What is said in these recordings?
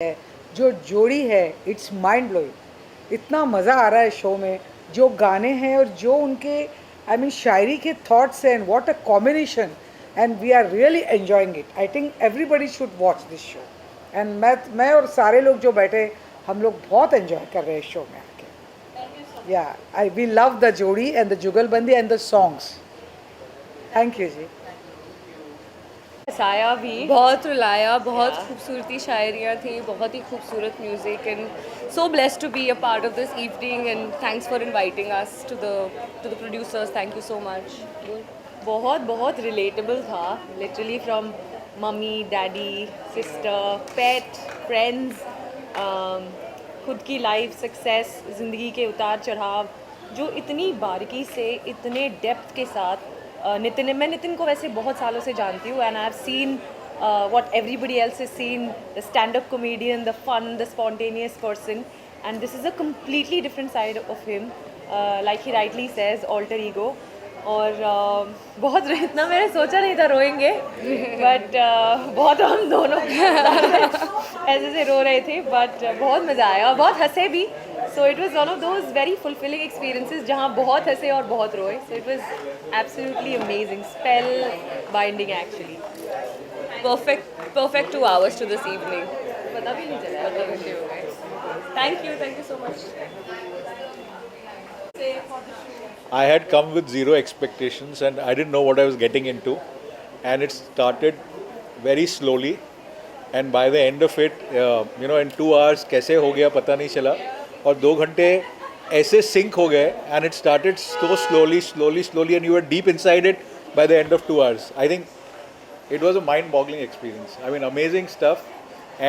है, जो जोड़ी है, इट्स माइंड ब्लोइंग। इतना मज़ा आ रहा है शो में, जो गाने हैं और जो उनके शायरी के थॉट्स हैं, what a combination, and we are really enjoying it. I think everybody should watch this show, and मैं और सारे लोग जो बैठे, हम लोग बहुत एंजॉय कर रहे हैं इस शो में आके। या I we love the jodi and the jugalbandi and the songs. Thank you ji. हसाया भी, बहुत रुलाया, बहुत खूबसूरती शायरियाँ थी, बहुत ही खूबसूरत music and so blessed to be a part of this evening and thanks for inviting us to the producers, thank you so much. बहुत बहुत रिलेटेबल था, literally from mummy, daddy, sister, pet, friends, खुद की life, success, ज़िंदगी के उतार चढ़ाव, जो इतनी बारीकी से, इतने डेप्थ के साथ मैं नितिन को वैसे बहुत सालों से जानती हूँ and I have seen what everybody else has seen, the stand-up comedian, the fun, the spontaneous person, and this is a completely different side of him, like he rightly says, alter ego. और बहुत इतना मैंने सोचा नहीं था रोएंगे, but बहुत हम दोनों ऐसे से रो रहे थे, बट बहुत मज़ा आया और बहुत हंसे भी. So it was one of those very fulfilling experiences जहाँ बहुत हंसे और बहुत रोए. So it was absolutely amazing, spell binding actually. Perfect 2 hours to this evening. पता भी नहीं चला, पता भी नहीं हो गए. Thank you so much. I had come with zero expectations and I didn't know what I was getting into, and it started very slowly, and by the end of it, in 2 hours कैसे हो गया पता नहीं चला, और 2 घंटे ऐसे sync हो गए, and it started so slowly, and you were deep inside it by the end of 2 hours. I think it was a mind-boggling experience. I mean, amazing stuff,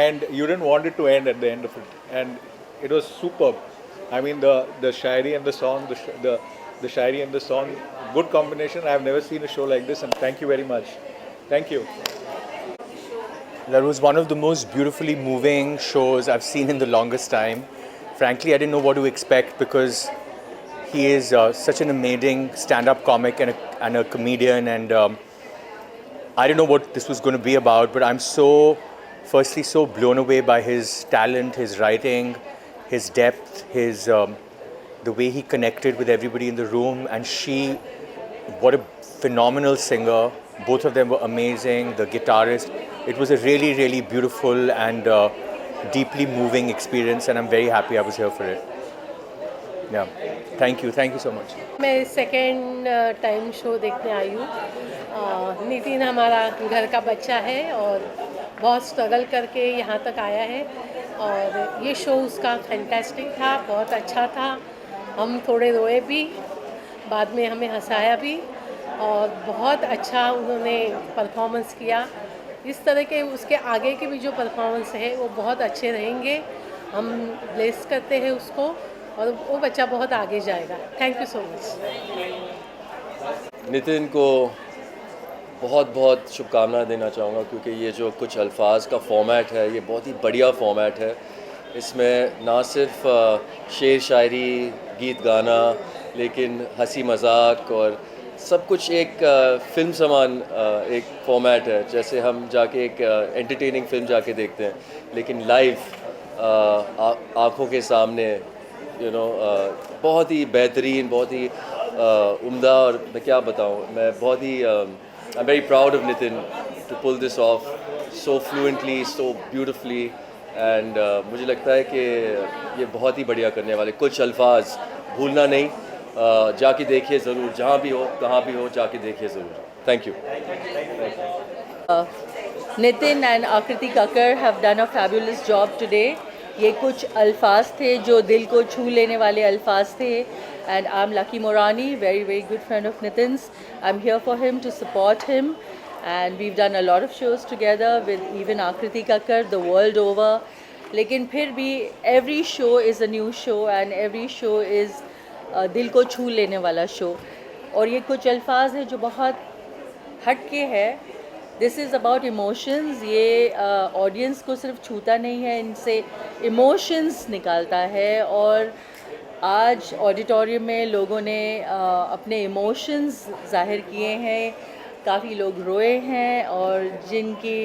and you didn't want it to end at the end of it, and it was superb. I mean, the shairi and the song, the shairi and the song, good combination. I have never seen a show like this, and thank you very much. Thank you. That was one of the most beautifully moving shows I've seen in the longest time. Frankly, I didn't know what to expect because he is such an amazing stand-up comic and a comedian, and I didn't know what this was going to be about, but I'm firstly so blown away by his talent, his writing, his depth, the way he connected with everybody in the room, and what a phenomenal singer. Both of them were amazing. The guitarist. It was a really, really beautiful and deeply moving experience, and I'm very happy I was here for it. Yeah, thank you so much. मैं second time show देखने आई हूँ. नितिन हमारा घर का बच्चा है और बहुत स्ट्रगल करके यहाँ तक आया है, और ये शो उसका फैंटास्टिक था, बहुत अच्छा था. हम थोड़े रोए भी, बाद में हमें हंसाया भी, और बहुत अच्छा उन्होंने परफॉर्मेंस किया. इस तरह के उसके आगे के भी जो परफॉर्मेंस है वो बहुत अच्छे रहेंगे. हम ब्लेस करते हैं उसको, और वो बच्चा बहुत आगे जाएगा. Thank you so much. Nitin को बहुत बहुत शुभकामनाएं देना चाहूँगा, क्योंकि ये जो कुछ अल्फाज का फॉर्मेट है, ये बहुत ही बढ़िया फॉर्मेट है. इसमें ना सिर्फ शेर शायरी, गीत गाना, लेकिन हंसी मजाक और सब कुछ एक फ़िल्म समान एक फॉर्मेट है. जैसे हम जाके एक एंटरटेनिंग फ़िल्म जाके देखते हैं, लेकिन लाइव आँखों के सामने बहुत ही बेहतरीन, बहुत ही उम्दा. और मैं क्या बताऊँ, मैं बहुत ही I am very proud of Nitin to pull this off so fluently, so beautifully, and मुझे लगता है कि ये बहुत ही बढ़िया करने वाले. कुछ अल्फाज भूलना नहीं, जाके देखिए ज़रूर, जहाँ भी हो, कहाँ भी हो, जाके देखिए ज़रूर. Thank you. Nitin and Akriti Kakkar have done a fabulous job today. ये कुछ अल्फाज थे जो दिल को छू लेने वाले अल्फाज थे. And I'm Lucky Morani, very very good friend of Nitin's. I'm here for him to support him, and we've done a lot of shows together with even Akriti Kakkar the world over. लेकिन फिर भी every show is a new show and every show is दिल को छू लेने वाला show. और ये कुछ अल्फाज है जो बहुत हट के है. This is about emotions. ये ऑडियंस को सिर्फ छूता नहीं है, इनसे इमोशंस निकालता है. और आज ऑडिटोरियम में लोगों ने अपने इमोशंस ज़ाहिर किए हैं. काफ़ी लोग रोए हैं और जिनकी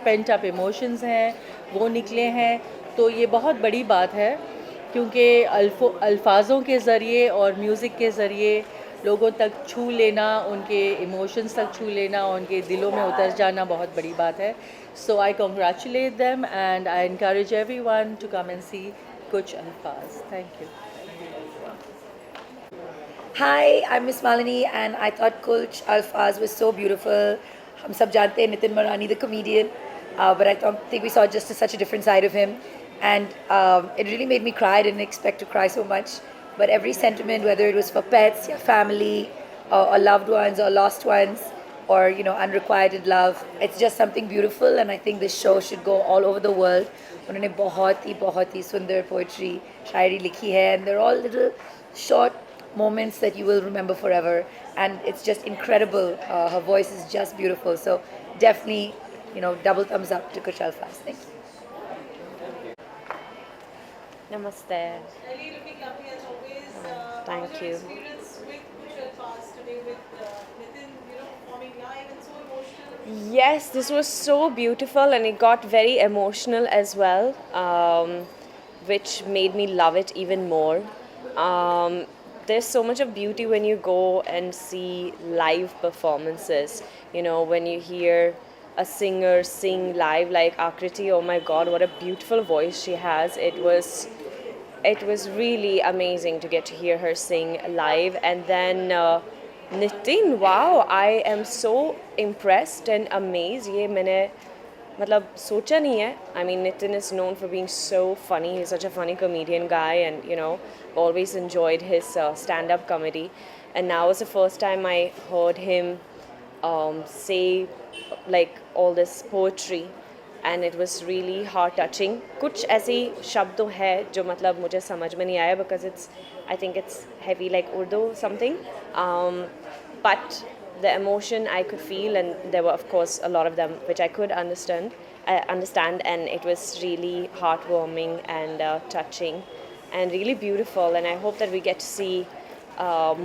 पेंट अप इमोशंस हैं वो निकले हैं, तो ये बहुत बड़ी बात है क्योंकि अल्फाज़ों के ज़रिए और म्यूज़िक के ज़रिए लोगों तक छू लेना, उनके इमोशंस तक छू लेना, उनके दिलों में उतर जाना बहुत बड़ी बात है. So I congratulate them and I encourage everyone to come and see Kuch Alfaz. Thank you. Hi, I'm Miss Malini, and I thought Kulch Alfaz was so beautiful. हम सब जानते हैं Nitin Marani, the comedian, but I think we saw just such a different side of him, and it really made me cry. I didn't expect to cry so much, but every sentiment, whether it was for pets, your family, or loved ones, or lost ones, or unrequited love, it's just something beautiful, and I think this show should go all over the world. उन्होंने बहुत ही सुंदर poetry, शायरी लिखी है, and they're all little short moments that you will remember forever, and it's just incredible. Her voice is just beautiful, so definitely double thumbs up to Kuch Alfaz. Thank you. Namaste. Thank you. Yes, this was so beautiful and it got very emotional as well, which made me love it even more. There's so much of beauty when you go and see live performances. When you hear a singer sing live like Akriti, oh my god, what a beautiful voice she has. It was really amazing to get to hear her sing live. And then Nitin, wow, I am so impressed and amazed. ये मैंने मतलब सोचा नहीं है. I mean, Nitin is known for being so funny. He's such a funny comedian guy, and always enjoyed his stand-up comedy. And now was the first time I heard him say like all this poetry, and it was really heart-touching. कुछ ऐसी शब्द तो है जो मतलब मुझे समझ में नहीं आया because I think it's heavy like Urdu something, but the emotion I could feel, and there were of course a lot of them which I could understand, and it was really heartwarming and touching and really beautiful, and I hope that we get to see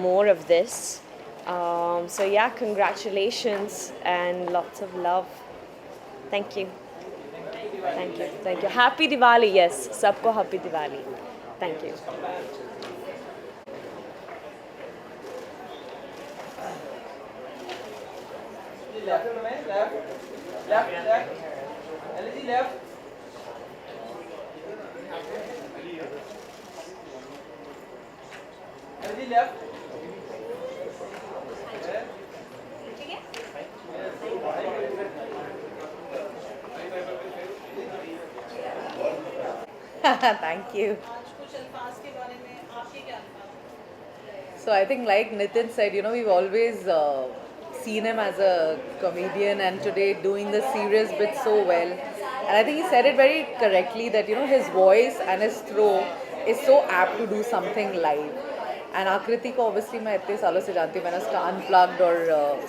more of this. So yeah, congratulations and lots of love. Thank you. Thank you. Happy Diwali. Yes, sabko happy Diwali. Thank you. Thank you. So I think like Nitin said, we've always seen him as a comedian, and today doing the serious bit so well. And I think he said it very correctly that his voice and his throw is so apt to do something live. And Akriti को obviously मैं इतने सालों से जानती हूँ, मैंने उसका unplugged और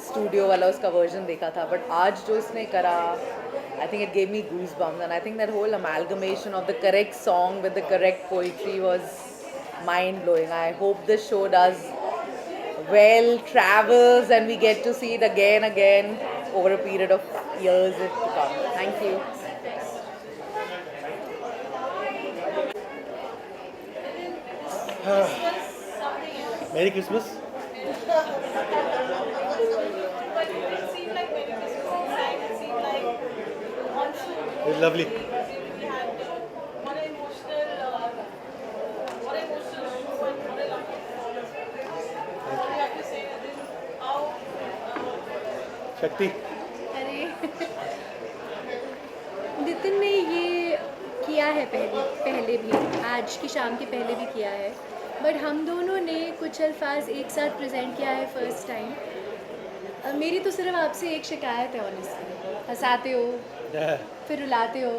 studio वाला उसका version देखा था, but आज जो उसने करा, I think it gave me goosebumps, and I think that whole amalgamation of the correct song with the correct poetry was mind-blowing. I hope this show does well, travels, and we get to see it again over a period of years to come. Thank you. Merry Christmas. It's lovely. शक्ति. अरे नितिन ने ये किया है पहले भी, आज की शाम के पहले भी किया है, बट हम दोनों ने कुछ अल्फाज एक साथ प्रेजेंट किया है फर्स्ट टाइम. मेरी तो सिर्फ आपसे एक शिकायत है ऑनेस्टली, हंसाते हो फिर रुलाते हो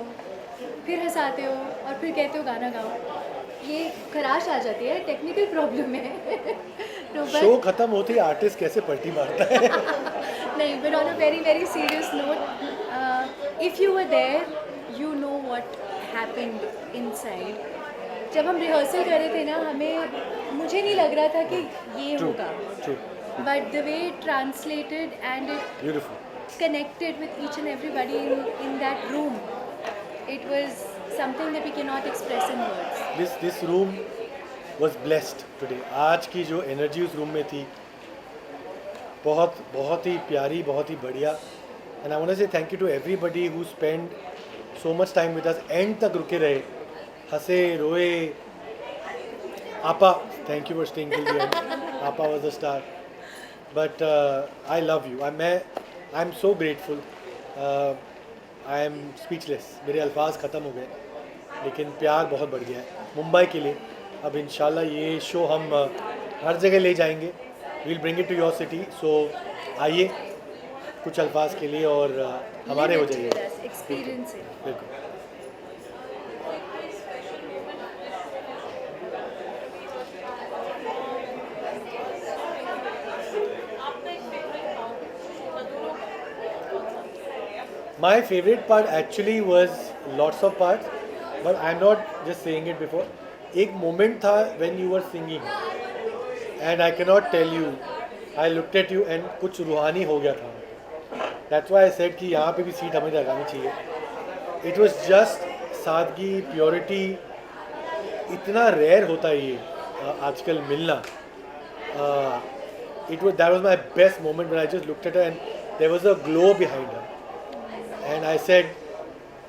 फिर हंसाते हो और फिर कहते हो गाना गाओ. ये खराश आ जाती है, टेक्निकल प्रॉब्लम है. शो खत्म होते ही आर्टिस्ट कैसे पलटी मारता है. नहीं, but on a very serious note, if you were there, you know what happened inside. जब हम रिहर्सल कर रहे थे ना, मुझे नहीं लग रहा था कि ये होगा. but the way it translated and it Beautiful. connected with each and everybody in that room, it was something that we cannot express in words. This room was blessed today. आज की जो एनर्जी उस room में थी बहुत बहुत ही प्यारी, बहुत ही बढ़िया. And I want to say thank you to everybody who spent so much time with us. End तक रुके रहे, हंसे रोए. Appa, thank you for staying till the end. Appa was the star. But I love you. I'm so grateful. I am speechless. मेरे अल्फाज ख़त्म हो गए, लेकिन प्यार बहुत बढ़ गया है मुंबई के लिए. अब इंशाल्लाह ये शो हम हर जगह ले जाएंगे. We'll bring it to your city. So आइए कुछ अल्फाज के लिए और हमारे हो Live it जाइए. with us, experience it. बिल्कुल. My favorite part actually was lots of parts, but I'm not just saying it before. एक moment था when you were singing, and I cannot tell you. I looked at you and कुछ रूहानी हो गया था. That's why I said कि यहाँ पे भी सीट हमें लगानी चाहिए. It was just सादगी, purity. इतना rare होता है ये आजकल मिलना. That was my best moment when I just looked at her and there was a glow behind her. And I said,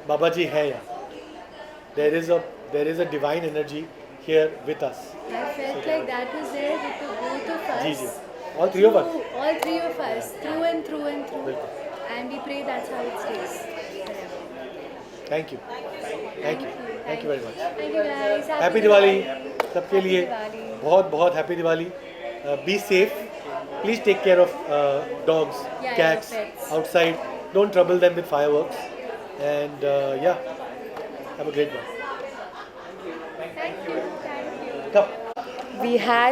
Baba ji hai yaar. There is a divine energy here with us. I felt like that was there with the both of us. Ji ji. All three of us. All three of us, through and through and through. बिल्कुल. And we pray that's how it stays. Thank you. Thank you. Thank you very much. Thank you guys. Happy Diwali सबके Happy लिए. Diwali. बहुत बहुत happy Diwali. Be safe. Please take care of dogs, Yeah, cats pets. outside. Don't trouble them with fireworks. And yeah, have a great one. Thank you. Thank you. Come. We had